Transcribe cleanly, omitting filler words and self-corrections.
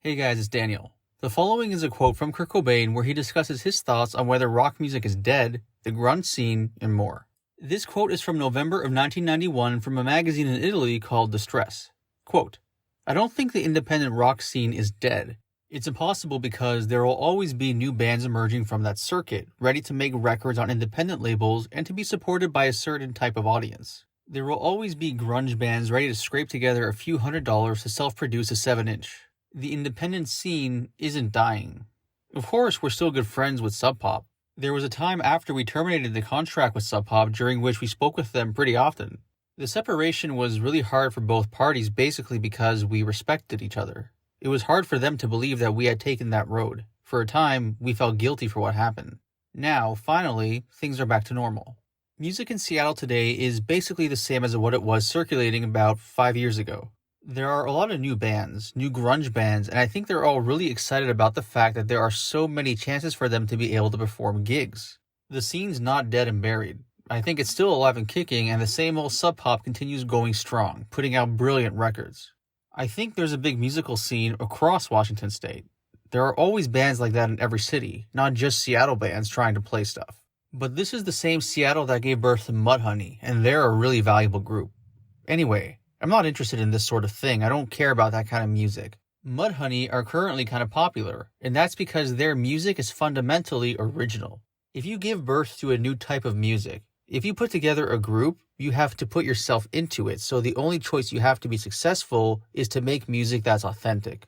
Hey guys, it's Daniel. The following is a quote from Kurt Cobain where he discusses his thoughts on whether rock music is dead, the grunge scene, and more. This quote is from November of 1991 from a magazine in Italy called Distress. Quote, I don't think the independent rock scene is dead. It's impossible because there will always be new bands emerging from that circuit, ready to make records on independent labels and to be supported by a certain type of audience. There will always be grunge bands ready to scrape together a few $100s to self-produce a 7-inch. The independent scene isn't dying. Of course, we're still good friends with Subpop. There was a time after we terminated the contract with Subpop during which we spoke with them pretty often. The separation was really hard for both parties basically because we respected each other. It was hard for them to believe that we had taken that road. For a time, we felt guilty for what happened. Now, finally, things are back to normal. Music in Seattle today is basically the same as what it was circulating about 5 years ago. There are a lot of new bands, new grunge bands, and I think they're all really excited about the fact that there are so many chances for them to be able to perform gigs. The scene's not dead and buried. I think it's still alive and kicking, and the same old Sub Pop continues going strong, putting out brilliant records. I think there's a big musical scene across Washington State. There are always bands like that in every city, not just Seattle bands trying to play stuff. But this is the same Seattle that gave birth to Mudhoney, and they're a really valuable group. Anyway, I'm not interested in this sort of thing. I don't care about that kind of music. Mudhoney are currently kind of popular, and that's because their music is fundamentally original. If you give birth to a new type of music, if you put together a group, you have to put yourself into it, so the only choice you have to be successful is to make music that's authentic.